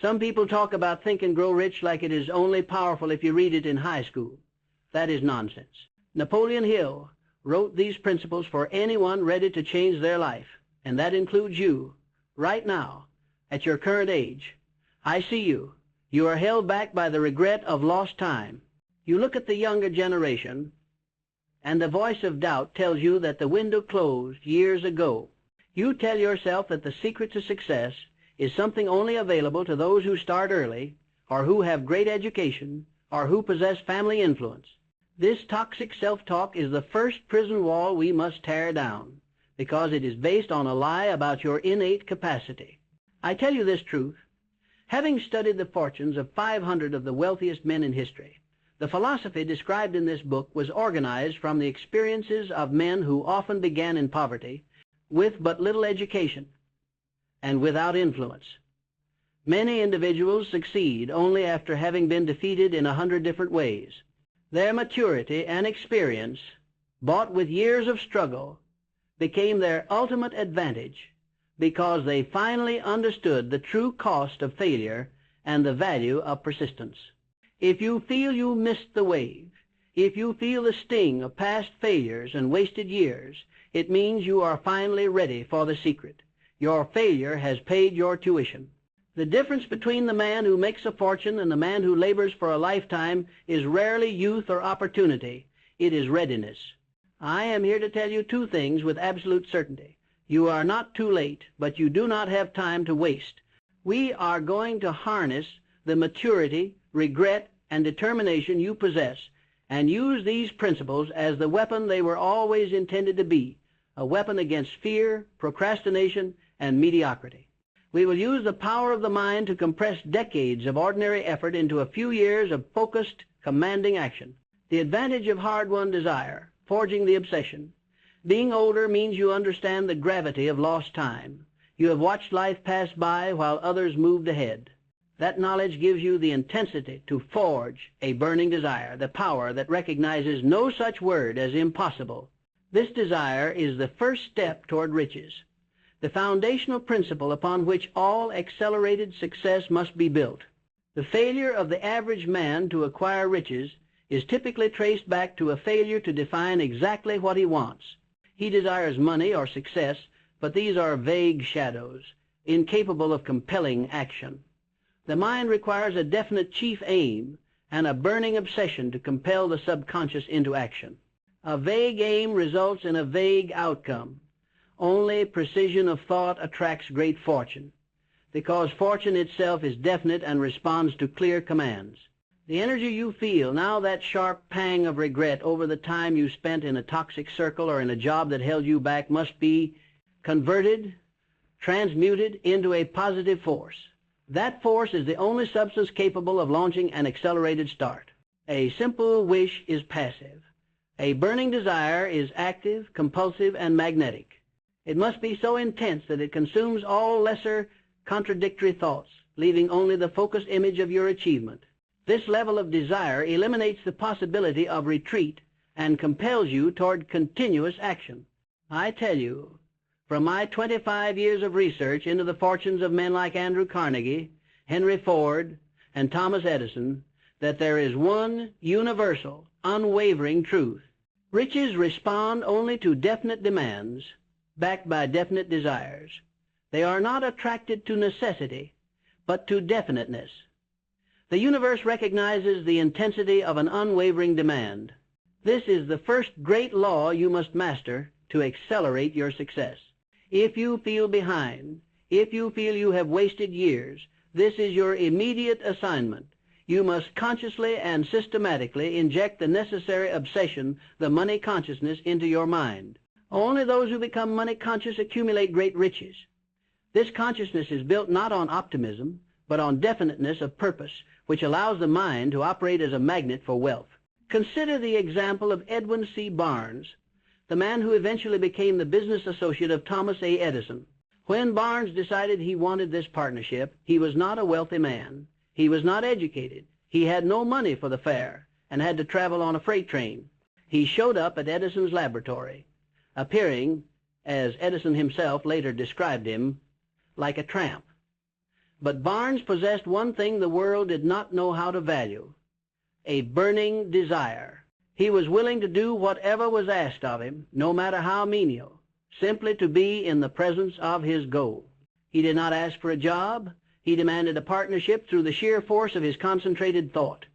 Some people talk about Think and Grow Rich like it is only powerful if you read it in high school. That is nonsense. Napoleon Hill wrote these principles for anyone ready to change their life, and that includes you, right now, at your current age. I see you. You are held back by the regret of lost time. You look at the younger generation, and the voice of doubt tells you that the window closed years ago. You tell yourself that the secret to success is something only available to those who start early, or who have great education, or who possess family influence. This toxic self-talk is the first prison wall we must tear down, because it is based on a lie about your innate capacity. I tell you this truth, having studied the fortunes of 500 of the wealthiest men in history. The philosophy described in this book was organized from the experiences of men who often began in poverty, with but little education, and without influence. Many individuals succeed only after having been defeated in 100 different ways. Their maturity and experience, bought with years of struggle, became their ultimate advantage because they finally understood the true cost of failure and the value of persistence. If you feel you missed the wave, if you feel the sting of past failures and wasted years, it means you are finally ready for the secret. Your failure has paid your tuition. The difference between the man who makes a fortune and the man who labors for a lifetime is rarely youth or opportunity. It is readiness. I am here to tell you two things with absolute certainty. You are not too late, but you do not have time to waste. We are going to harness the maturity, regret, and determination you possess and use these principles as the weapon they were always intended to be, a weapon against fear, procrastination, and mediocrity. We will use the power of the mind to compress decades of ordinary effort into a few years of focused, commanding action. The advantage of hard-won desire, forging the obsession. Being older means you understand the gravity of lost time. You have watched life pass by while others moved ahead. That knowledge gives you the intensity to forge a burning desire, the power that recognizes no such word as impossible. This desire is the first step toward riches, the foundational principle upon which all accelerated success must be built. The failure of the average man to acquire riches is typically traced back to a failure to define exactly what he wants. He desires money or success, but these are vague shadows, incapable of compelling action. The mind requires a definite chief aim and a burning obsession to compel the subconscious into action. A vague aim results in a vague outcome. Only precision of thought attracts great fortune, because fortune itself is definite and responds to clear commands. The energy you feel, now that sharp pang of regret over the time you spent in a toxic circle or in a job that held you back, must be converted, transmuted into a positive force. That force is the only substance capable of launching an accelerated start. A simple wish is passive. A burning desire is active, compulsive, and magnetic. It must be so intense that it consumes all lesser contradictory thoughts, leaving only the focused image of your achievement. This level of desire eliminates the possibility of retreat and compels you toward continuous action. I tell you, from my 25 years of research into the fortunes of men like Andrew Carnegie, Henry Ford, and Thomas Edison, that there is one universal, unwavering truth. Riches respond only to definite demands, backed by definite desires. They are not attracted to necessity, but to definiteness. The universe recognizes the intensity of an unwavering demand. This is the first great law you must master to accelerate your success. If you feel behind, if you feel you have wasted years, this is your immediate assignment. You must consciously and systematically inject the necessary obsession, the money consciousness, into your mind. Only those who become money conscious accumulate great riches. This consciousness is built not on optimism, but on definiteness of purpose, which allows the mind to operate as a magnet for wealth. Consider the example of Edwin C. Barnes, the man who eventually became the business associate of Thomas A. Edison. When Barnes decided he wanted this partnership, he was not a wealthy man. He was not educated. He had no money for the fare and had to travel on a freight train. He showed up at Edison's laboratory, appearing, as Edison himself later described him, like a tramp. But Barnes possessed one thing the world did not know how to value: a burning desire. He was willing to do whatever was asked of him, no matter how menial, simply to be in the presence of his goal. He did not ask for a job. He demanded a partnership through the sheer force of his concentrated thought.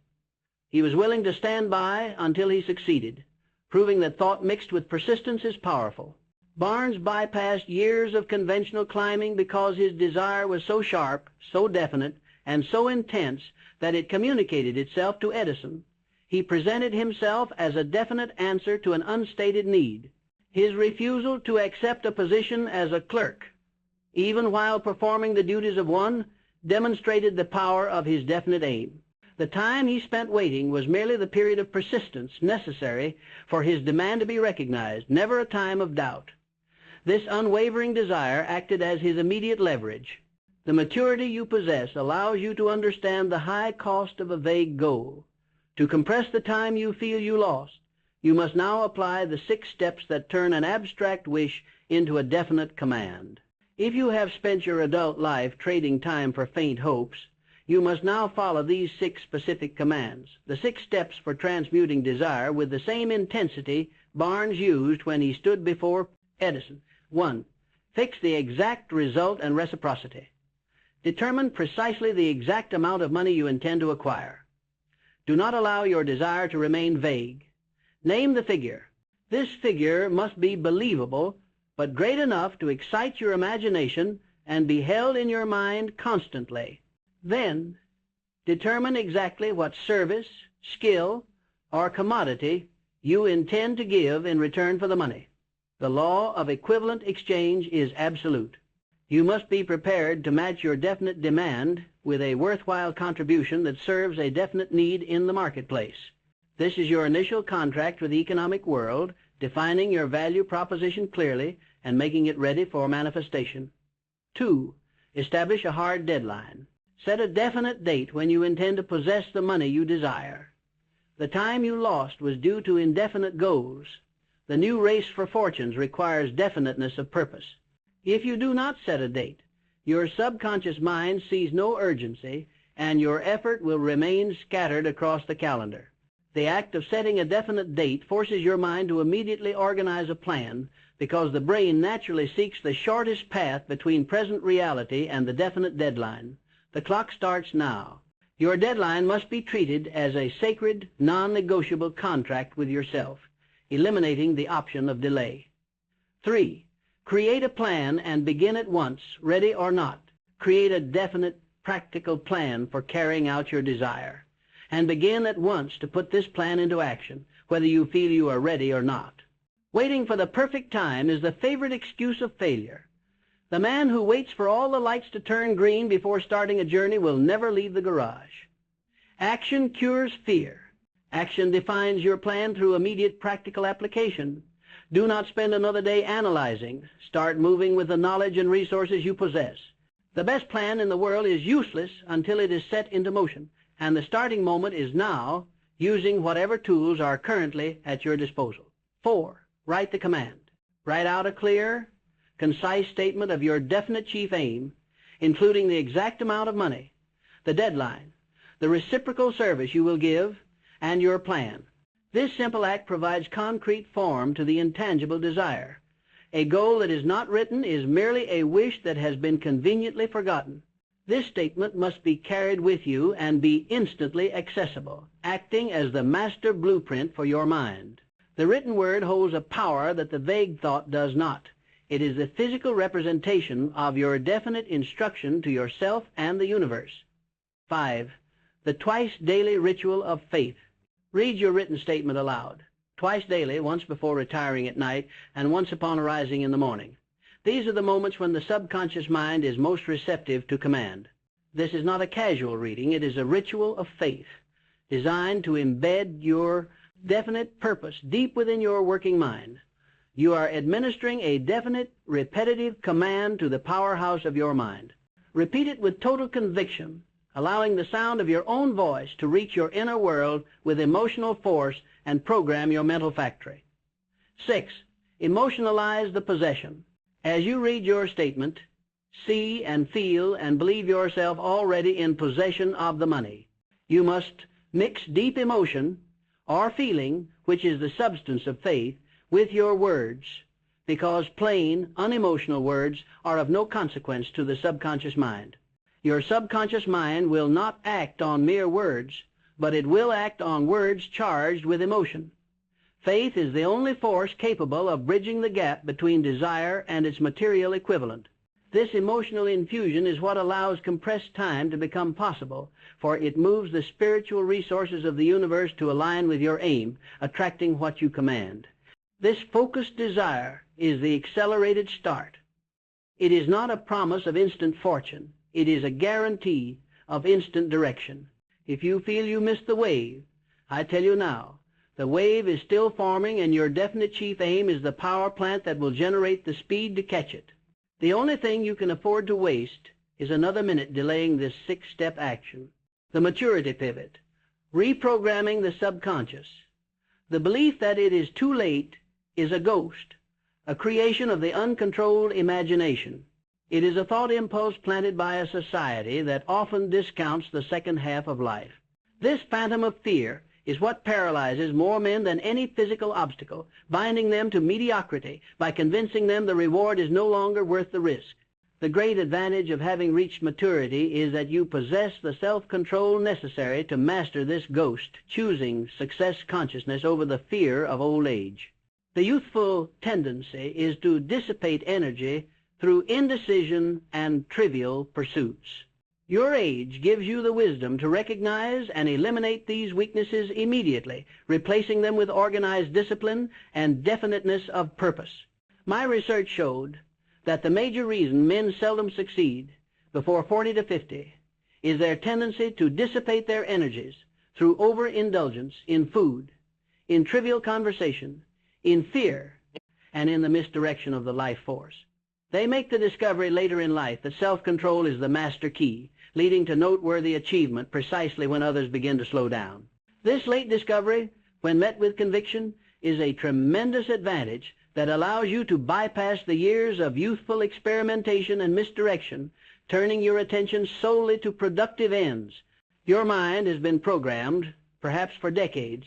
He was willing to stand by until he succeeded, proving that thought mixed with persistence is powerful. Barnes bypassed years of conventional climbing because his desire was so sharp, so definite, and so intense that it communicated itself to Edison. He presented himself as a definite answer to an unstated need. His refusal to accept a position as a clerk, even while performing the duties of one, demonstrated the power of his definite aim. The time he spent waiting was merely the period of persistence necessary for his demand to be recognized, never a time of doubt. This unwavering desire acted as his immediate leverage. The maturity you possess allows you to understand the high cost of a vague goal. To compress the time you feel you lost, you must now apply the 6 steps that turn an abstract wish into a definite command. If you have spent your adult life trading time for faint hopes, you must now follow these 6 specific commands, the 6 steps for transmuting desire, with the same intensity Barnes used when he stood before Edison. 1. Fix the exact result and reciprocity. Determine precisely the exact amount of money you intend to acquire. Do not allow your desire to remain vague. Name the figure. This figure must be believable, but great enough to excite your imagination and be held in your mind constantly. Then, determine exactly what service, skill, or commodity you intend to give in return for the money. The law of equivalent exchange is absolute. You must be prepared to match your definite demand with a worthwhile contribution that serves a definite need in the marketplace. This is your initial contract with the economic world, defining your value proposition clearly and making it ready for manifestation. 2. Establish a hard deadline. Set a definite date when you intend to possess the money you desire. The time you lost was due to indefinite goals. The new race for fortunes requires definiteness of purpose. If you do not set a date, your subconscious mind sees no urgency, and your effort will remain scattered across the calendar. The act of setting a definite date forces your mind to immediately organize a plan, because the brain naturally seeks the shortest path between present reality and the definite deadline. The clock starts now. Your deadline must be treated as a sacred, non-negotiable contract with yourself, eliminating the option of delay. 3. Create a plan and begin at once, ready or not. Create a definite, practical plan for carrying out your desire, and begin at once to put this plan into action, whether you feel you are ready or not. Waiting for the perfect time is the favorite excuse of failure. The man who waits for all the lights to turn green before starting a journey will never leave the garage. Action cures fear. Action defines your plan through immediate practical application. Do not spend another day analyzing. Start moving with the knowledge and resources you possess. The best plan in the world is useless until it is set into motion, and the starting moment is now, using whatever tools are currently at your disposal. 4. Write the command. Write out a clear, concise statement of your definite chief aim, including the exact amount of money, the deadline, the reciprocal service you will give, and your plan. This simple act provides concrete form to the intangible desire. A goal that is not written is merely a wish that has been conveniently forgotten. This statement must be carried with you and be instantly accessible, acting as the master blueprint for your mind. The written word holds a power that the vague thought does not. It is the physical representation of your definite instruction to yourself and the universe. 5. The twice daily ritual of faith. Read your written statement aloud, twice daily, once before retiring at night and once upon arising in the morning. These are the moments when the subconscious mind is most receptive to command. This is not a casual reading. It is a ritual of faith, designed to embed your definite purpose deep within your working mind. You are administering a definite, repetitive command to the powerhouse of your mind. Repeat it with total conviction, allowing the sound of your own voice to reach your inner world with emotional force and program your mental factory. 6. Emotionalize the possession. As you read your statement, see and feel and believe yourself already in possession of the money. You must mix deep emotion or feeling, which is the substance of faith, with your words, because plain, unemotional words are of no consequence to the subconscious mind. Your subconscious mind will not act on mere words, but it will act on words charged with emotion. Faith is the only force capable of bridging the gap between desire and its material equivalent. This emotional infusion is what allows compressed time to become possible, for it moves the spiritual resources of the universe to align with your aim, attracting what you command. This focused desire is the accelerated start. It is not a promise of instant fortune. It is a guarantee of instant direction. If you feel you missed the wave, I tell you now, the wave is still forming, and your definite chief aim is the power plant that will generate the speed to catch it. The only thing you can afford to waste is another minute delaying this six-step action. The maturity pivot, reprogramming the subconscious. The belief that it is too late is a ghost, a creation of the uncontrolled imagination. It is a thought impulse planted by a society that often discounts the second half of life. This phantom of fear is what paralyzes more men than any physical obstacle, binding them to mediocrity by convincing them the reward is no longer worth the risk. The great advantage of having reached maturity is that you possess the self-control necessary to master this ghost, choosing success consciousness over the fear of old age. The youthful tendency is to dissipate energy through indecision and trivial pursuits. Your age gives you the wisdom to recognize and eliminate these weaknesses immediately, replacing them with organized discipline and definiteness of purpose. My research showed that the major reason men seldom succeed before 40 to 50 is their tendency to dissipate their energies through overindulgence in food, in trivial conversation, in fear, and in the misdirection of the life force. They make the discovery later in life that self-control is the master key, leading to noteworthy achievement precisely when others begin to slow down. This late discovery, when met with conviction, is a tremendous advantage that allows you to bypass the years of youthful experimentation and misdirection, turning your attention solely to productive ends. Your mind has been programmed, perhaps for decades,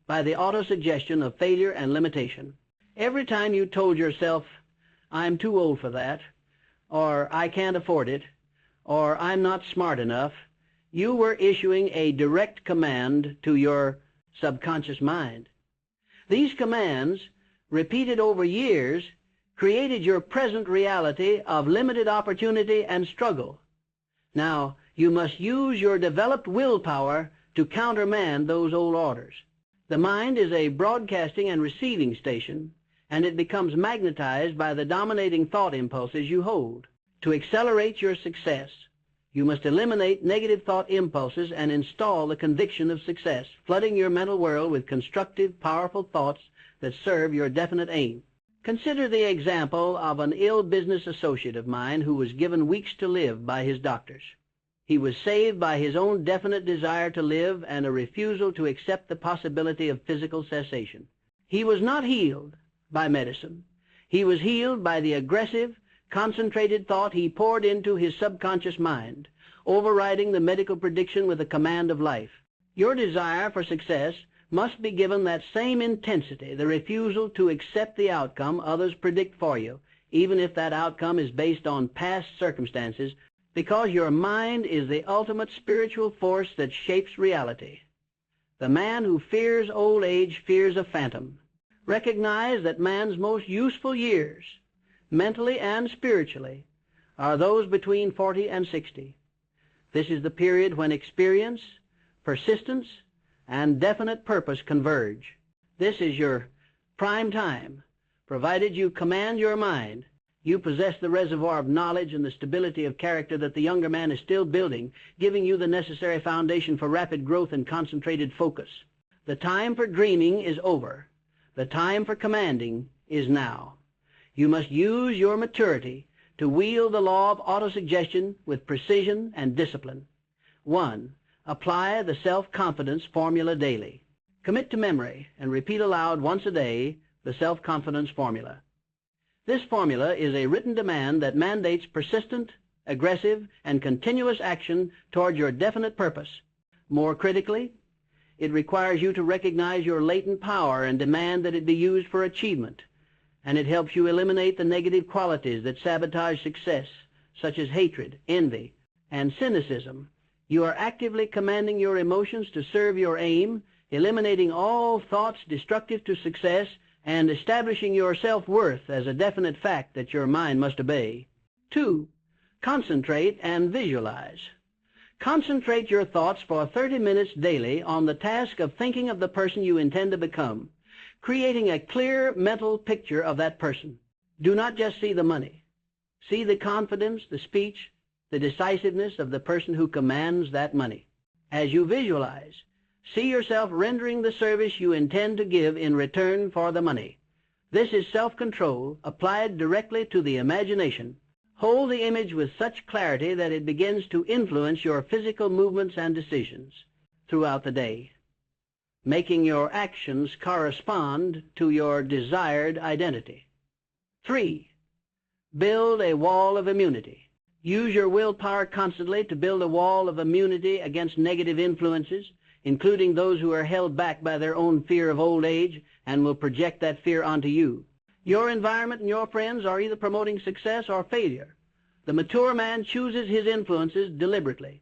by the autosuggestion of failure and limitation. Every time you told yourself, "I'm too old for that," or "I can't afford it," or "I'm not smart enough," you were issuing a direct command to your subconscious mind. These commands, repeated over years, created your present reality of limited opportunity and struggle. Now, you must use your developed willpower to countermand those old orders. The mind is a broadcasting and receiving station, and it becomes magnetized by the dominating thought impulses you hold. To accelerate your success, you must eliminate negative thought impulses and install the conviction of success, flooding your mental world with constructive, powerful thoughts that serve your definite aim. Consider the example of an ill business associate of mine who was given weeks to live by his doctors. He was saved by his own definite desire to live and a refusal to accept the possibility of physical cessation. He was not healed by medicine. He was healed by the aggressive, concentrated thought he poured into his subconscious mind, overriding the medical prediction with a command of life. Your desire for success must be given that same intensity, the refusal to accept the outcome others predict for you, even if that outcome is based on past circumstances, because your mind is the ultimate spiritual force that shapes reality. The man who fears old age fears a phantom. Recognize that man's most useful years, mentally and spiritually, are those between 40 and 60. This is the period when experience, persistence, and definite purpose converge. This is your prime time. Provided you command your mind, you possess the reservoir of knowledge and the stability of character that the younger man is still building, giving you the necessary foundation for rapid growth and concentrated focus. The time for dreaming is over. The time for commanding is now. You must use your maturity to wield the law of autosuggestion with precision and discipline. 1. Apply the self-confidence formula daily. Commit to memory and repeat aloud once a day the self-confidence formula. This formula is a written demand that mandates persistent, aggressive, and continuous action toward your definite purpose. More critically, it requires you to recognize your latent power and demand that it be used for achievement, and it helps you eliminate the negative qualities that sabotage success, such as hatred, envy, and cynicism. You are actively commanding your emotions to serve your aim, eliminating all thoughts destructive to success, and establishing your self-worth as a definite fact that your mind must obey. 2. Concentrate and visualize. Concentrate your thoughts for 30 minutes daily on the task of thinking of the person you intend to become, creating a clear mental picture of that person. Do not just see the money. See the confidence, the speech, the decisiveness of the person who commands that money. As you visualize, see yourself rendering the service you intend to give in return for the money. This is self-control applied directly to the imagination. Hold the image with such clarity that it begins to influence your physical movements and decisions throughout the day, making your actions correspond to your desired identity. 3. Build a wall of immunity. Use your willpower constantly to build a wall of immunity against negative influences, including those who are held back by their own fear of old age and will project that fear onto you. Your environment and your friends are either promoting success or failure. The mature man chooses his influences deliberately.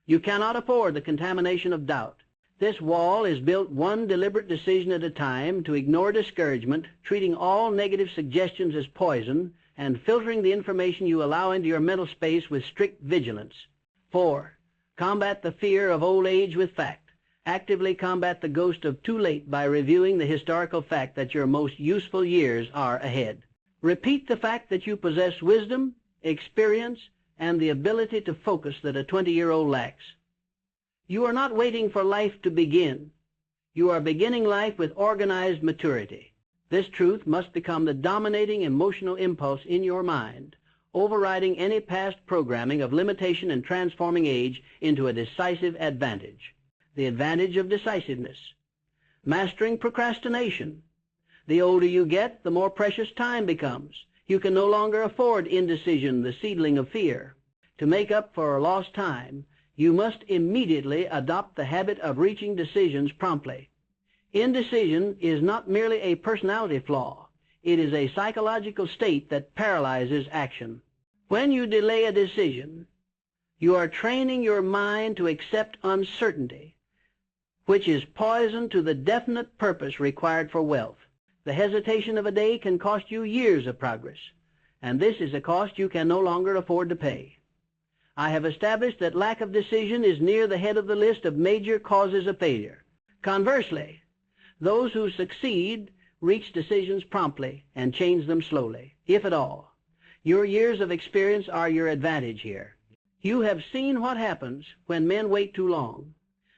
You cannot afford the contamination of doubt. This wall is built one deliberate decision at a time to ignore discouragement, treating all negative suggestions as poison, and filtering the information you allow into your mental space with strict vigilance. 4. Combat the fear of old age with fact. Actively combat the ghost of too late by reviewing the historical fact that your most useful years are ahead. Repeat the fact that you possess wisdom, experience, and the ability to focus that a 20-year-old lacks. You are not waiting for life to begin. You are beginning life with organized maturity. This truth must become the dominating emotional impulse in your mind, overriding any past programming of limitation and transforming age into a decisive advantage. The advantage of decisiveness. Mastering procrastination. The older you get, the more precious time becomes. You can no longer afford indecision, the seedling of fear. To make up for lost time, you must immediately adopt the habit of reaching decisions promptly. Indecision is not merely a personality flaw. It is a psychological state that paralyzes action. When you delay a decision, you are training your mind to accept uncertainty, which is poison to the definite purpose required for wealth. The hesitation of a day can cost you years of progress, and this is a cost you can no longer afford to pay. I have established that lack of decision is near the head of the list of major causes of failure. Conversely, those who succeed reach decisions promptly and change them slowly, if at all. Your years of experience are your advantage here. You have seen what happens when men wait too long,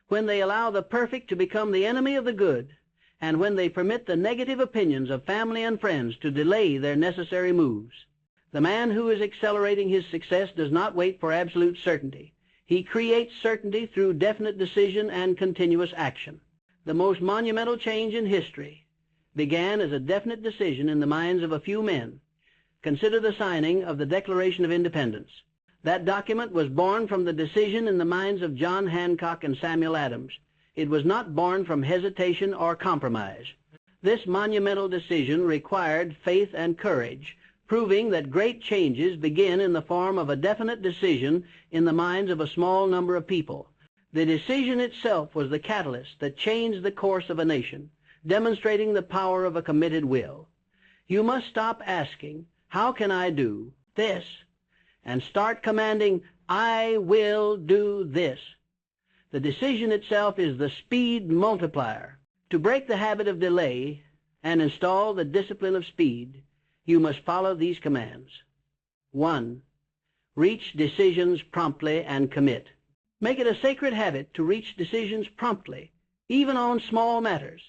when they allow the perfect to become the enemy of the good, and when they permit the negative opinions of family and friends to delay their necessary moves. The man who is accelerating his success does not wait for absolute certainty. He creates certainty through definite decision and continuous action. The most monumental change in history began as a definite decision in the minds of a few men. Consider the signing of the Declaration of Independence. That document was born from the decision in the minds of John Hancock and Samuel Adams. It was not born from hesitation or compromise. This monumental decision required faith and courage, proving that great changes begin in the form of a definite decision in the minds of a small number of people. The decision itself was the catalyst that changed the course of a nation, demonstrating the power of a committed will. You must stop asking, "How can I do this?" and start commanding, "I will do this." The decision itself is the speed multiplier. To break the habit of delay and install the discipline of speed, you must follow these commands. 1. Reach decisions promptly and commit. Make it a sacred habit to reach decisions promptly, even on small matters.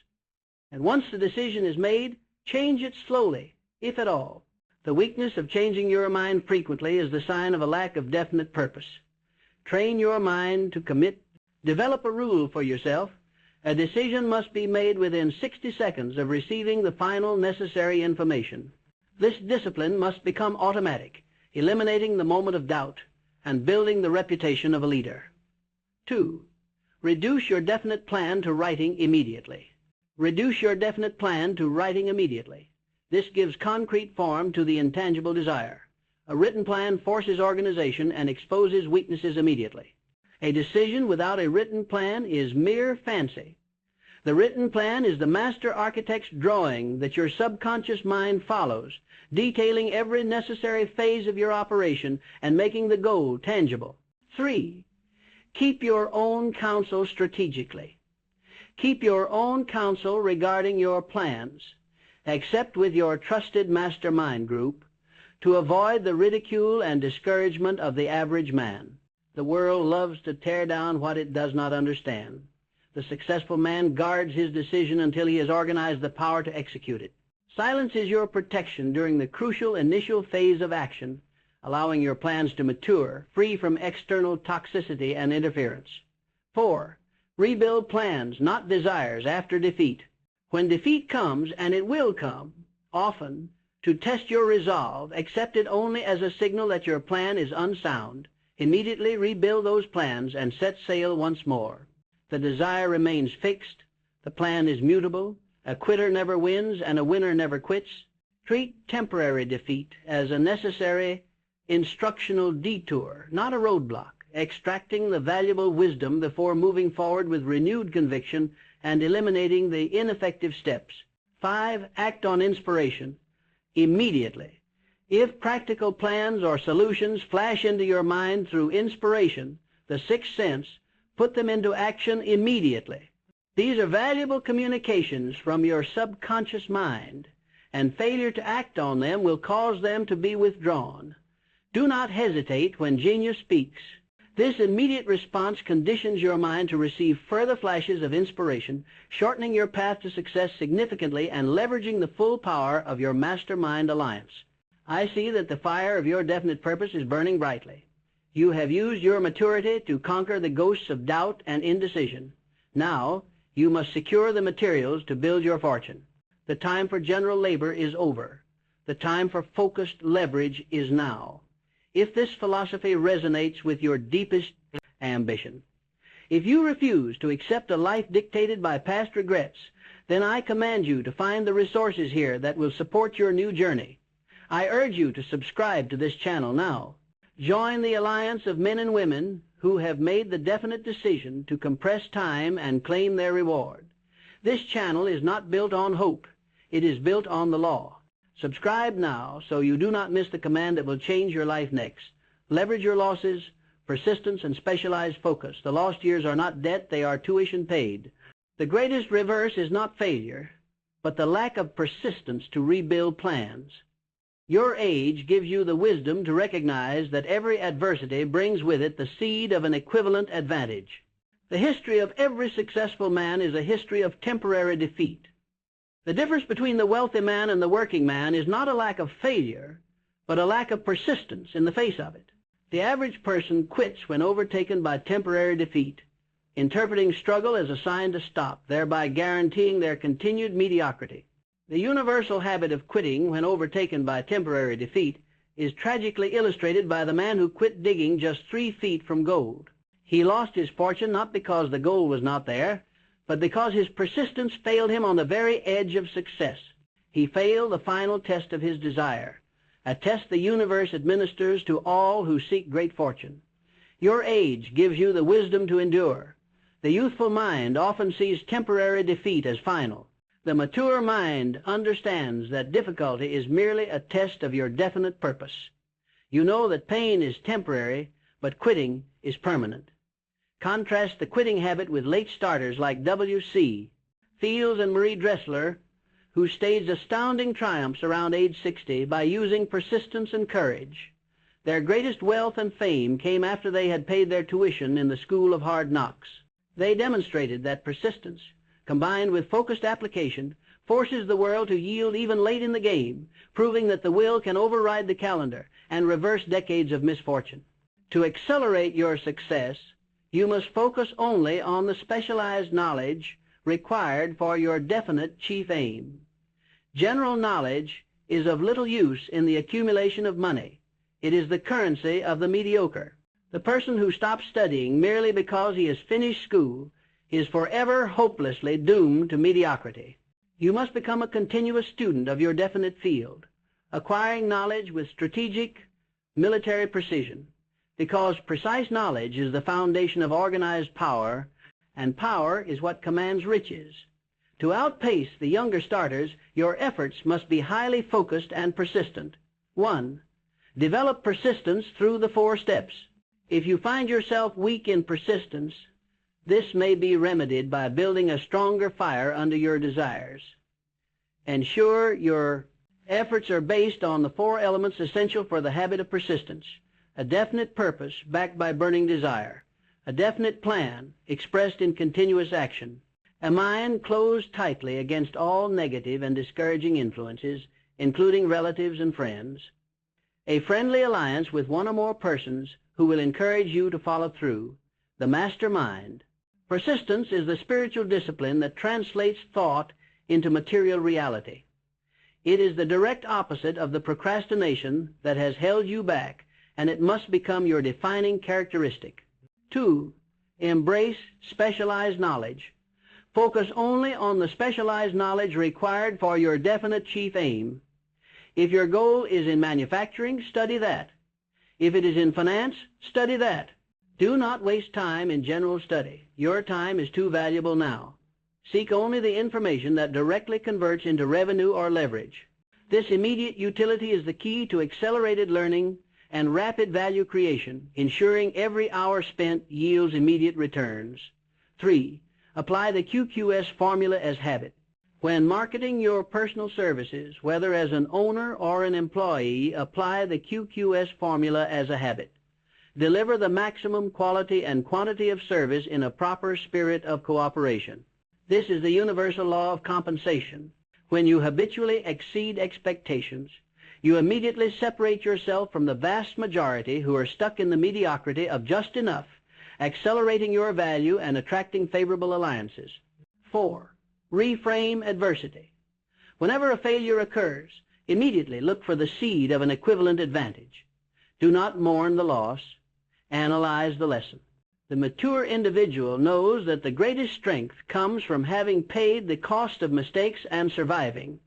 And once the decision is made, change it slowly, if at all. The weakness of changing your mind frequently is the sign of a lack of definite purpose. Train your mind to commit. Develop a rule for yourself. A decision must be made within 60 seconds of receiving the final necessary information. This discipline must become automatic, eliminating the moment of doubt and building the reputation of a leader. 2. Reduce your definite plan to writing immediately. Reduce your definite plan to writing immediately. This gives concrete form to the intangible desire. A written plan forces organization and exposes weaknesses immediately. A decision without a written plan is mere fancy. The written plan is the master architect's drawing that your subconscious mind follows, detailing every necessary phase of your operation and making the goal tangible. 3. Keep your own counsel strategically. Keep your own counsel regarding your plans, except with your trusted mastermind group, to avoid the ridicule and discouragement of the average man. The world loves to tear down what it does not understand. The successful man guards his decision until he has organized the power to execute it. Silence is your protection during the crucial initial phase of action, allowing your plans to mature, free from external toxicity and interference. 4. Rebuild plans, not desires, after defeat. When defeat comes, and it will come, often, to test your resolve, accept it only as a signal that your plan is unsound. Immediately rebuild those plans and set sail once more. The desire remains fixed. The plan is mutable. A quitter never wins, and a winner never quits. Treat temporary defeat as a necessary instructional detour, not a roadblock, extracting the valuable wisdom before moving forward with renewed conviction and eliminating the ineffective steps. 5. Act on inspiration immediately. If practical plans or solutions flash into your mind through inspiration, the sixth sense, put them into action immediately. These are valuable communications from your subconscious mind, and failure to act on them will cause them to be withdrawn. Do not hesitate when genius speaks. This immediate response conditions your mind to receive further flashes of inspiration, shortening your path to success significantly and leveraging the full power of your mastermind alliance. I see that the fire of your definite purpose is burning brightly. You have used your maturity to conquer the ghosts of doubt and indecision. Now, you must secure the materials to build your fortune. The time for general labor is over. The time for focused leverage is now. If this philosophy resonates with your deepest ambition, if you refuse to accept a life dictated by past regrets, then I command you to find the resources here that will support your new journey. I urge you to subscribe to this channel now. Join the alliance of men and women who have made the definite decision to compress time and claim their reward. This channel is not built on hope. It is built on the law. Subscribe now so you do not miss the command that will change your life next. Leverage your losses, persistence, and specialized focus. The lost years are not debt, they are tuition paid. The greatest reverse is not failure, but the lack of persistence to rebuild plans. Your age gives you the wisdom to recognize that every adversity brings with it the seed of an equivalent advantage. The history of every successful man is a history of temporary defeat. The difference between the wealthy man and the working man is not a lack of failure, but a lack of persistence in the face of it. The average person quits when overtaken by temporary defeat, interpreting struggle as a sign to stop, thereby guaranteeing their continued mediocrity. The universal habit of quitting when overtaken by temporary defeat is tragically illustrated by the man who quit digging just 3 feet from gold. He lost his fortune not because the gold was not there, but because his persistence failed him on the very edge of success. He failed the final test of his desire, a test the universe administers to all who seek great fortune. Your age gives you the wisdom to endure. The youthful mind often sees temporary defeat as final. The mature mind understands that difficulty is merely a test of your definite purpose. You know that pain is temporary, but quitting is permanent. Contrast the quitting habit with late starters like W.C. Fields and Marie Dressler, who staged astounding triumphs around age 60 by using persistence and courage. Their greatest wealth and fame came after they had paid their tuition in the school of hard knocks. They demonstrated that persistence, combined with focused application, forces the world to yield even late in the game, proving that the will can override the calendar and reverse decades of misfortune. To accelerate your success, you must focus only on the specialized knowledge required for your definite chief aim. General knowledge is of little use in the accumulation of money. It is the currency of the mediocre. The person who stops studying merely because he has finished school is forever hopelessly doomed to mediocrity. You must become a continuous student of your definite field, acquiring knowledge with strategic military precision, because precise knowledge is the foundation of organized power, and power is what commands riches. To outpace the younger starters, your efforts must be highly focused and persistent. 1. Develop persistence through the 4 steps. If you find yourself weak in persistence, this may be remedied by building a stronger fire under your desires. Ensure your efforts are based on the 4 elements essential for the habit of persistence: a definite purpose backed by burning desire, a definite plan expressed in continuous action, a mind closed tightly against all negative and discouraging influences, including relatives and friends, a friendly alliance with 1 or more persons who will encourage you to follow through, the mastermind. Persistence is the spiritual discipline that translates thought into material reality. It is the direct opposite of the procrastination that has held you back, and it must become your defining characteristic. 2. Embrace specialized knowledge. Focus only on the specialized knowledge required for your definite chief aim. If your goal is in manufacturing, study that. If it is in finance, study that. Do not waste time in general study. Your time is too valuable now. Seek only the information that directly converts into revenue or leverage. This immediate utility is the key to accelerated learning and rapid value creation, ensuring every hour spent yields immediate returns. 3. Apply the QQS formula as habit. When marketing your personal services, whether as an owner or an employee, apply the QQS formula as a habit. Deliver the maximum quality and quantity of service in a proper spirit of cooperation. This is the universal law of compensation. When you habitually exceed expectations, you immediately separate yourself from the vast majority who are stuck in the mediocrity of just enough, accelerating your value and attracting favorable alliances. 4. Reframe adversity. Whenever a failure occurs, immediately look for the seed of an equivalent advantage. Do not mourn the loss. Analyze the lesson. The mature individual knows that the greatest strength comes from having paid the cost of mistakes and surviving.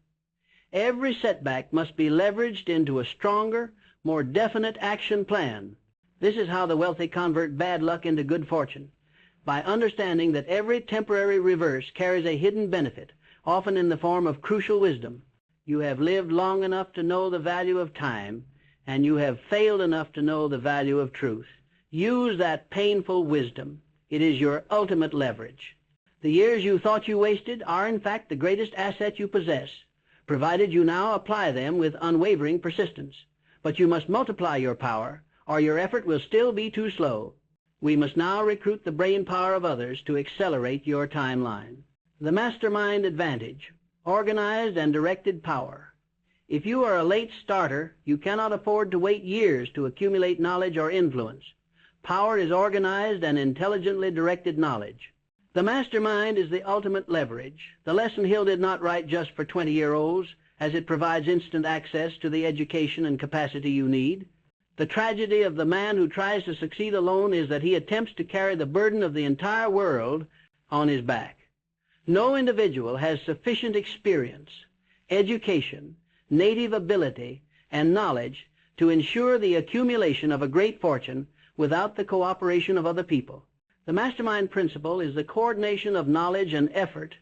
Every setback must be leveraged into a stronger, more definite action plan. This is how the wealthy convert bad luck into good fortune, by understanding that every temporary reverse carries a hidden benefit, often in the form of crucial wisdom. You have lived long enough to know the value of time, and you have failed enough to know the value of truth. Use that painful wisdom. It is your ultimate leverage. The years you thought you wasted are in fact the greatest asset you possess, provided you now apply them with unwavering persistence. But you must multiply your power, or your effort will still be too slow. We must now recruit the brain power of others to accelerate your timeline. The mastermind advantage, organized and directed power. If you are a late starter, you cannot afford to wait years to accumulate knowledge or influence. Power is organized and intelligently directed knowledge. The mastermind is the ultimate leverage. The lesson Hill did not write just for 20-year-olds, as it provides instant access to the education and capacity you need. The tragedy of the man who tries to succeed alone is that he attempts to carry the burden of the entire world on his back. No individual has sufficient experience, education, native ability, and knowledge to ensure the accumulation of a great fortune without the cooperation of other people. The mastermind principle is the coordination of knowledge and effort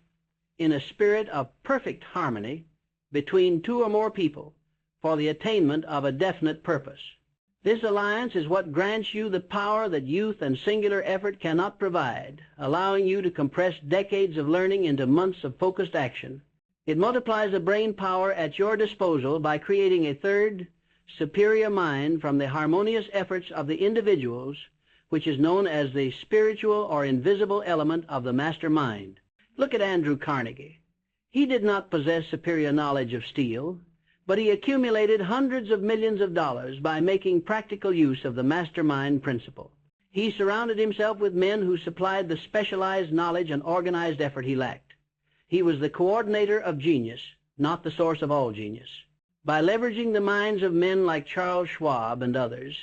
in a spirit of perfect harmony between 2 or more people for the attainment of a definite purpose. This alliance is what grants you the power that youth and singular effort cannot provide, allowing you to compress decades of learning into months of focused action. It multiplies the brain power at your disposal by creating a third, superior mind from the harmonious efforts of the individuals, which is known as the spiritual or invisible element of the master mind. Look at Andrew Carnegie. He did not possess superior knowledge of steel, but he accumulated hundreds of millions of dollars by making practical use of the mastermind principle. He surrounded himself with men who supplied the specialized knowledge and organized effort he lacked. He was the coordinator of genius, not the source of all genius. By leveraging the minds of men like Charles Schwab and others,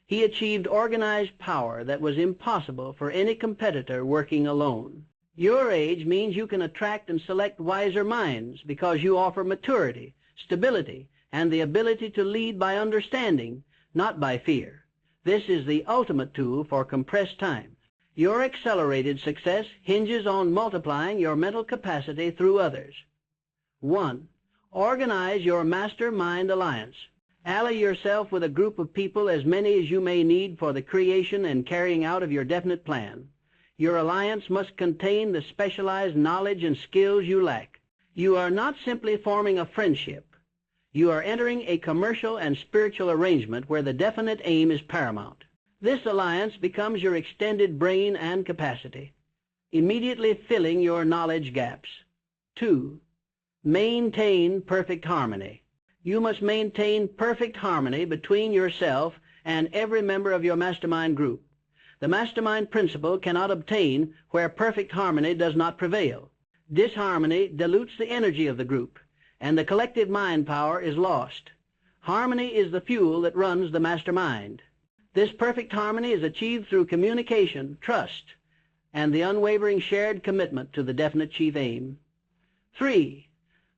he achieved organized power that was impossible for any competitor working alone. Your age means you can attract and select wiser minds because you offer maturity, stability, and the ability to lead by understanding, not by fear. This is the ultimate tool for compressed time. Your accelerated success hinges on multiplying your mental capacity through others. 1. Organize your mastermind alliance. Ally yourself with a group of people, as many as you may need for the creation and carrying out of your definite plan. Your alliance must contain the specialized knowledge and skills you lack. You are not simply forming a friendship. You are entering a commercial and spiritual arrangement where the definite aim is paramount. This alliance becomes your extended brain and capacity, immediately filling your knowledge gaps. 2. Maintain perfect harmony. You must maintain perfect harmony between yourself and every member of your mastermind group. The mastermind principle cannot obtain where perfect harmony does not prevail. Disharmony dilutes the energy of the group, and the collective mind power is lost. Harmony is the fuel that runs the mastermind. This perfect harmony is achieved through communication, trust, and the unwavering shared commitment to the definite chief aim. 3.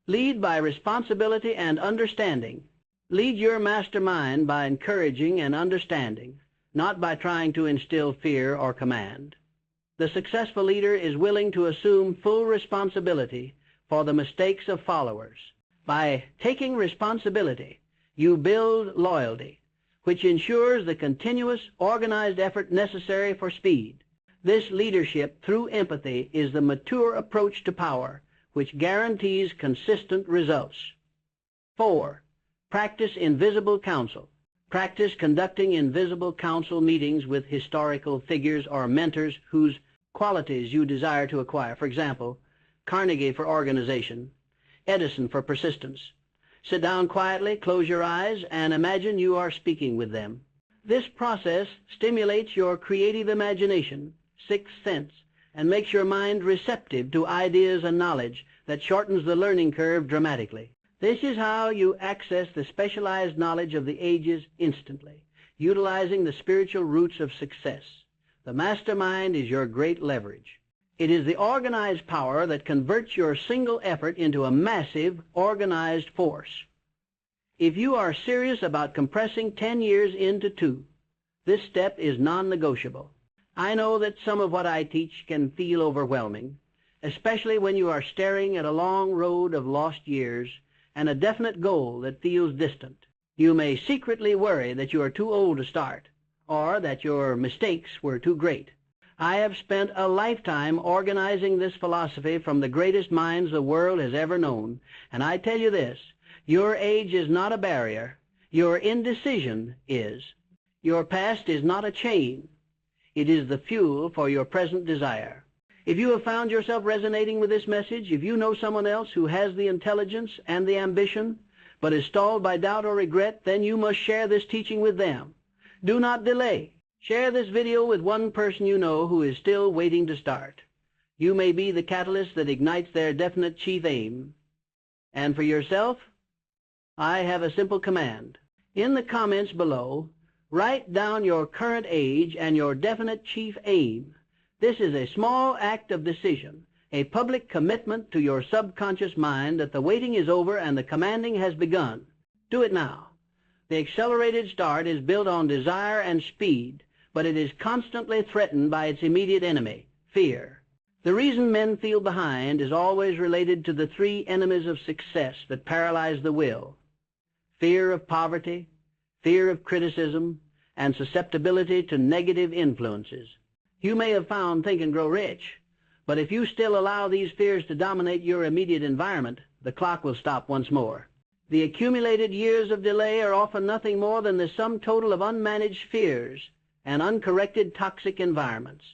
Lead by responsibility and understanding. Lead your mastermind by encouraging and understanding, not by trying to instill fear or command. The successful leader is willing to assume full responsibility for the mistakes of followers. By taking responsibility, you build loyalty, which ensures the continuous, organized effort necessary for speed. This leadership through empathy is the mature approach to power, which guarantees consistent results. 4. Practice invisible counsel. Practice conducting invisible counsel meetings with historical figures or mentors whose qualities you desire to acquire. For example, Carnegie for organization, Edison for persistence. Sit down quietly, close your eyes, and imagine you are speaking with them. This process stimulates your creative imagination, sixth sense, and makes your mind receptive to ideas and knowledge that shortens the learning curve dramatically. This is how you access the specialized knowledge of the ages instantly, utilizing the spiritual roots of success. The mastermind is your great leverage. It is the organized power that converts your single effort into a massive, organized force. If you are serious about compressing 10 years into 2, this step is non-negotiable. I know that some of what I teach can feel overwhelming, especially when you are staring at a long road of lost years and a definite goal that feels distant. You may secretly worry that you are too old to start, or that your mistakes were too great. I have spent a lifetime organizing this philosophy from the greatest minds the world has ever known, and I tell you this, your age is not a barrier, your indecision is. Your past is not a chain. It is the fuel for your present desire. If you have found yourself resonating with this message, if you know someone else who has the intelligence and the ambition, but is stalled by doubt or regret, then you must share this teaching with them. Do not delay. Share this video with one person you know who is still waiting to start. You may be the catalyst that ignites their definite chief aim. And for yourself, I have a simple command. In the comments below, write down your current age and your definite chief aim. This is a small act of decision, a public commitment to your subconscious mind that the waiting is over and the commanding has begun. Do it now. The accelerated start is built on desire and speed, but it is constantly threatened by its immediate enemy, fear. The reason men feel behind is always related to the 3 enemies of success that paralyze the will: fear of poverty, fear of criticism, and susceptibility to negative influences. You may have found Think and Grow Rich, but if you still allow these fears to dominate your immediate environment, the clock will stop once more. The accumulated years of delay are often nothing more than the sum total of unmanaged fears and uncorrected toxic environments.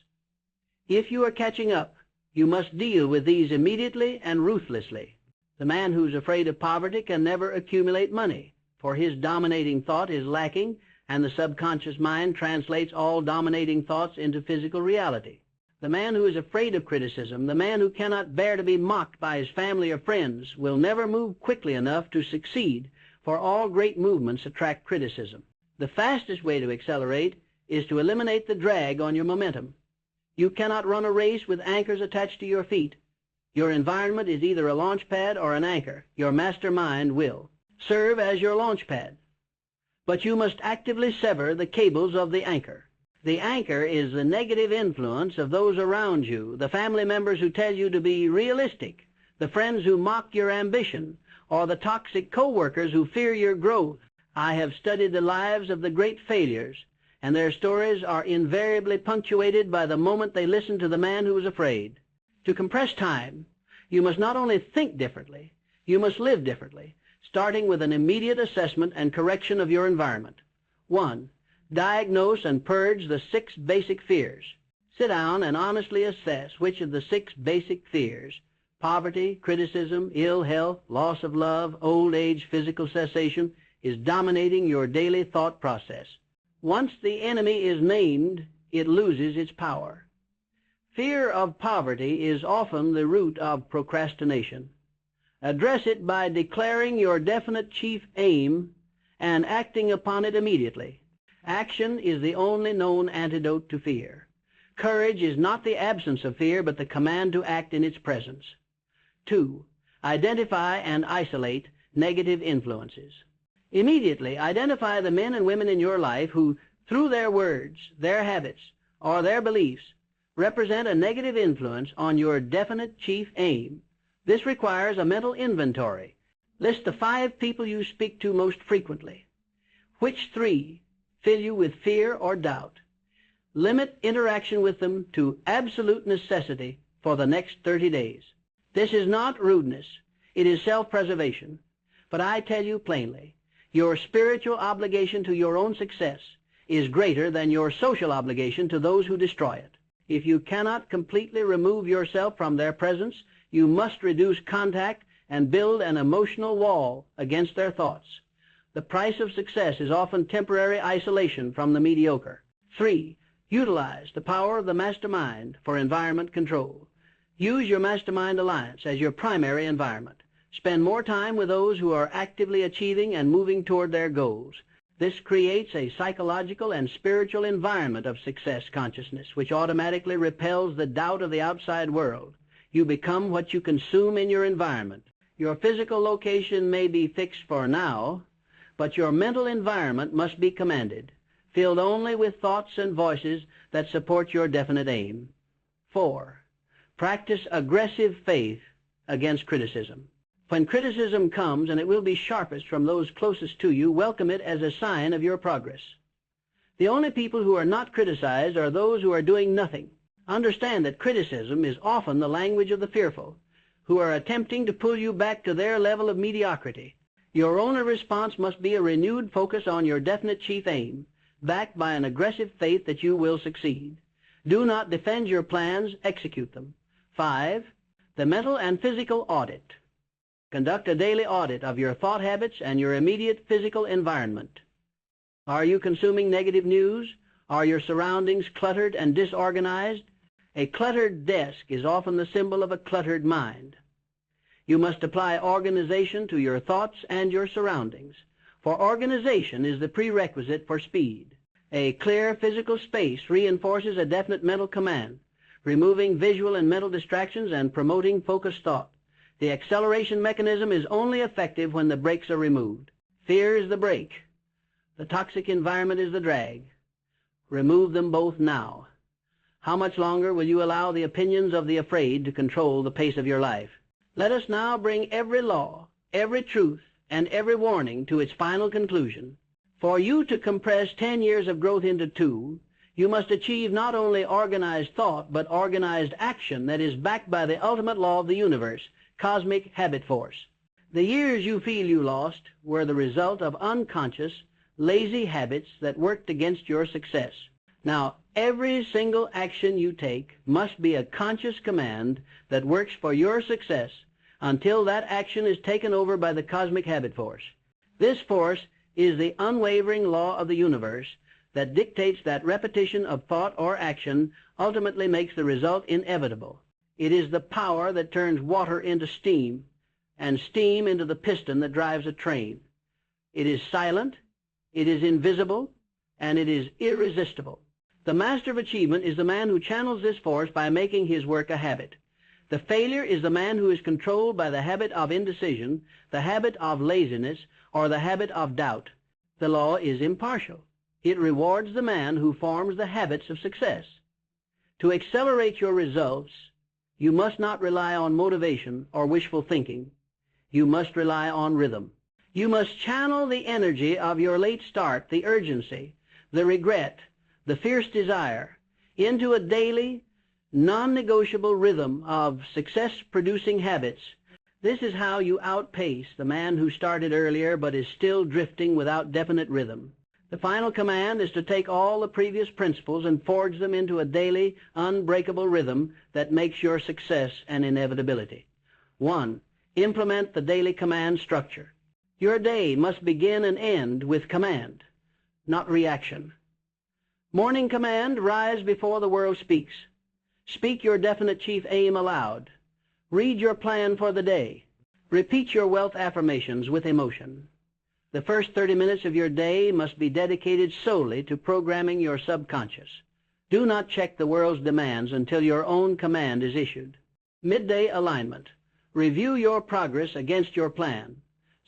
If you are catching up, you must deal with these immediately and ruthlessly. The man who's afraid of poverty can never accumulate money, for his dominating thought is lacking, and the subconscious mind translates all dominating thoughts into physical reality. The man who is afraid of criticism, the man who cannot bear to be mocked by his family or friends, will never move quickly enough to succeed, for all great movements attract criticism. The fastest way to accelerate is to eliminate the drag on your momentum. You cannot run a race with anchors attached to your feet. Your environment is either a launch pad or an anchor. Your mastermind will serve as your launch pad. But you must actively sever the cables of the anchor. The anchor is the negative influence of those around you, the family members who tell you to be realistic, the friends who mock your ambition, or the toxic co-workers who fear your growth. I have studied the lives of the great failures, and their stories are invariably punctuated by the moment they listened to the man who was afraid. To compress time, you must not only think differently, you must live differently, starting with an immediate assessment and correction of your environment. 1. Diagnose and purge the 6 basic fears. Sit down and honestly assess which of the 6 basic fears, poverty, criticism, ill health, loss of love, old age, physical cessation, is dominating your daily thought process. Once the enemy is named, it loses its power. Fear of poverty is often the root of procrastination. Address it by declaring your definite chief aim and acting upon it immediately. Action is the only known antidote to fear. Courage is not the absence of fear, but the command to act in its presence. 2. Identify and isolate negative influences. Immediately identify the men and women in your life who, through their words, their habits, or their beliefs, represent a negative influence on your definite chief aim. This requires a mental inventory. List the 5 people you speak to most frequently. Which 3 fill you with fear or doubt? Limit interaction with them to absolute necessity for the next 30 days. This is not rudeness. It is self-preservation. But I tell you plainly, your spiritual obligation to your own success is greater than your social obligation to those who destroy it. If you cannot completely remove yourself from their presence, you must reduce contact and build an emotional wall against their thoughts. The price of success is often temporary isolation from the mediocre. 3. Utilize the power of the mastermind for environment control. Use your mastermind alliance as your primary environment. Spend more time with those who are actively achieving and moving toward their goals. This creates a psychological and spiritual environment of success consciousness, which automatically repels the doubt of the outside world. You become what you consume in your environment. Your physical location may be fixed for now, but your mental environment must be commanded, filled only with thoughts and voices that support your definite aim. 4. Practice aggressive faith against criticism. When criticism comes, and it will be sharpest from those closest to you, welcome it as a sign of your progress. The only people who are not criticized are those who are doing nothing. Understand that criticism is often the language of the fearful, who are attempting to pull you back to their level of mediocrity. Your only response must be a renewed focus on your definite chief aim, backed by an aggressive faith that you will succeed. Do not defend your plans, execute them. 5. The mental and physical audit. Conduct a daily audit of your thought habits and your immediate physical environment. Are you consuming negative news? Are your surroundings cluttered and disorganized? A cluttered desk is often the symbol of a cluttered mind. You must apply organization to your thoughts and your surroundings, for organization is the prerequisite for speed. A clear physical space reinforces a definite mental command, removing visual and mental distractions and promoting focused thought. The acceleration mechanism is only effective when the brakes are removed. Fear is the brake. The toxic environment is the drag. Remove them both now. How much longer will you allow the opinions of the afraid to control the pace of your life? Let us now bring every law, every truth, and every warning to its final conclusion. For you to compress 10 years of growth into 2, you must achieve not only organized thought, but organized action that is backed by the ultimate law of the universe, cosmic habit force. The years you feel you lost were the result of unconscious, lazy habits that worked against your success. Now, every single action you take must be a conscious command that works for your success until that action is taken over by the cosmic habit force. This force is the unwavering law of the universe that dictates that repetition of thought or action ultimately makes the result inevitable. It is the power that turns water into steam, and steam into the piston that drives a train. It is silent, it is invisible, and it is irresistible. The master of achievement is the man who channels this force by making his work a habit. The failure is the man who is controlled by the habit of indecision, the habit of laziness, or the habit of doubt. The law is impartial. It rewards the man who forms the habits of success. To accelerate your results, you must not rely on motivation or wishful thinking. You must rely on rhythm. You must channel the energy of your late start, the urgency, the regret, the fierce desire, into a daily, non-negotiable rhythm of success-producing habits. This is how you outpace the man who started earlier but is still drifting without definite rhythm. The final command is to take all the previous principles and forge them into a daily, unbreakable rhythm that makes your success an inevitability. 1. Implement the daily command structure. Your day must begin and end with command, not reaction. Morning command, rise before the world speaks. Speak your definite chief aim aloud. Read your plan for the day. Repeat your wealth affirmations with emotion. The first 30 minutes of your day must be dedicated solely to programming your subconscious. Do not check the world's demands until your own command is issued. Midday alignment. Review your progress against your plan.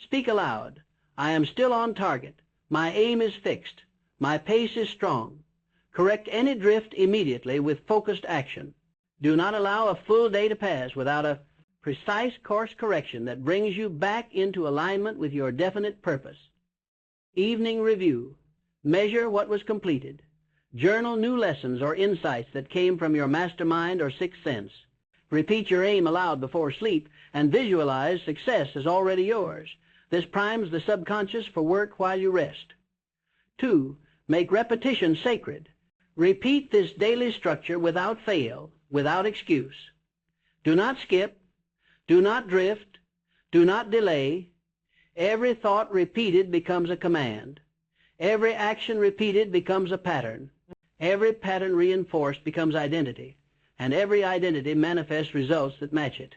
Speak aloud. I am still on target. My aim is fixed. My pace is strong. Correct any drift immediately with focused action. Do not allow a full day to pass without a precise course correction that brings you back into alignment with your definite purpose. Evening review. Measure what was completed. Journal new lessons or insights that came from your mastermind or sixth sense. Repeat your aim aloud before sleep and visualize success as already yours. This primes the subconscious for work while you rest. 2. Make repetition sacred. Repeat this daily structure without fail, without excuse. Do not skip. Do not drift. Do not delay. Every thought repeated becomes a command. Every action repeated becomes a pattern. Every pattern reinforced becomes identity. And every identity manifests results that match it.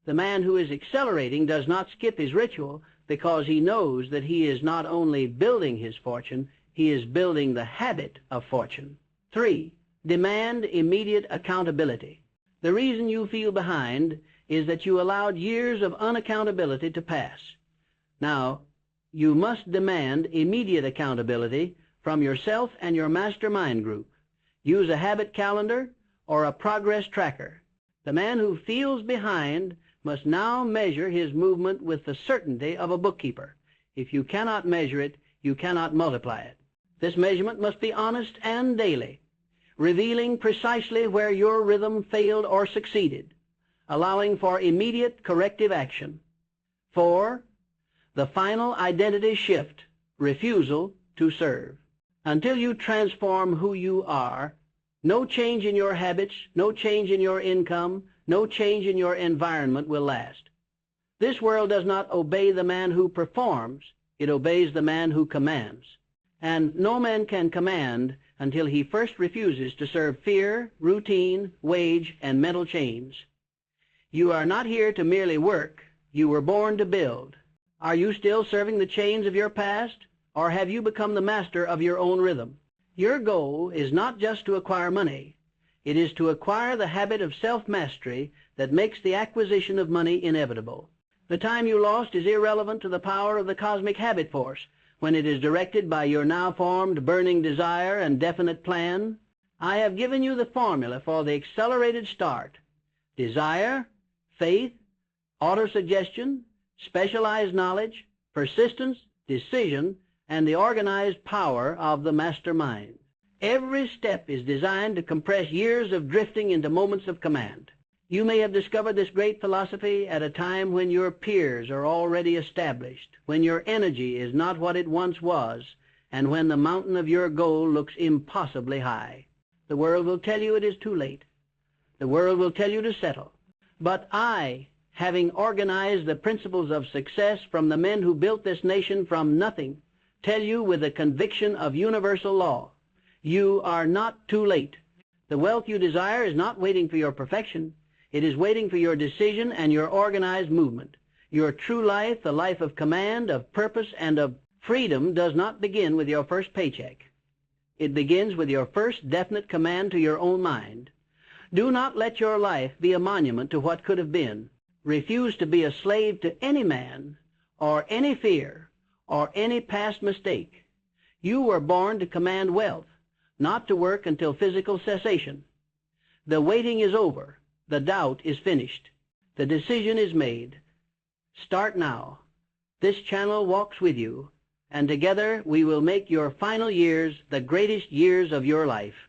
The man who is accelerating does not skip his ritual because he knows that he is not only building his fortune, he is building the habit of fortune. 3. Demand immediate accountability. The reason you feel behind is that you allowed years of unaccountability to pass. Now, you must demand immediate accountability from yourself and your mastermind group. Use a habit calendar or a progress tracker. The man who feels behind must now measure his movement with the certainty of a bookkeeper. If you cannot measure it, you cannot multiply it. This measurement must be honest and daily, revealing precisely where your rhythm failed or succeeded, allowing for immediate corrective action. 4. The final identity shift, refusal to serve. Until you transform who you are, no change in your habits, no change in your income, no change in your environment will last. This world does not obey the man who performs, it obeys the man who commands. And no man can command until he first refuses to serve fear, routine, wage, and mental chains. You are not here to merely work. You were born to build. Are you still serving the chains of your past, or have you become the master of your own rhythm? Your goal is not just to acquire money. It is to acquire the habit of self-mastery that makes the acquisition of money inevitable. The time you lost is irrelevant to the power of the cosmic habit force when it is directed by your now formed burning desire and definite plan. I have given you the formula for the accelerated start. Desire, faith, autosuggestion, specialized knowledge, persistence, decision, and the organized power of the mastermind. Every step is designed to compress years of drifting into moments of command. You may have discovered this great philosophy at a time when your peers are already established, when your energy is not what it once was, and when the mountain of your goal looks impossibly high. The world will tell you it is too late. The world will tell you to settle. But I, having organized the principles of success from the men who built this nation from nothing, tell you with the conviction of universal law, you are not too late. The wealth you desire is not waiting for your perfection. It is waiting for your decision and your organized movement. Your true life, the life of command, of purpose, and of Freedom does not begin with your first paycheck. It begins with your first definite command to your own mind. Do not let your life be a monument to what could have been. Refuse to be a slave to any man, or any fear, or any past mistake. You were born to command wealth, not to work until physical cessation. The waiting is over. The doubt is finished. The decision is made. Start now. This channel walks with you, and together we will make your final years the greatest years of your life.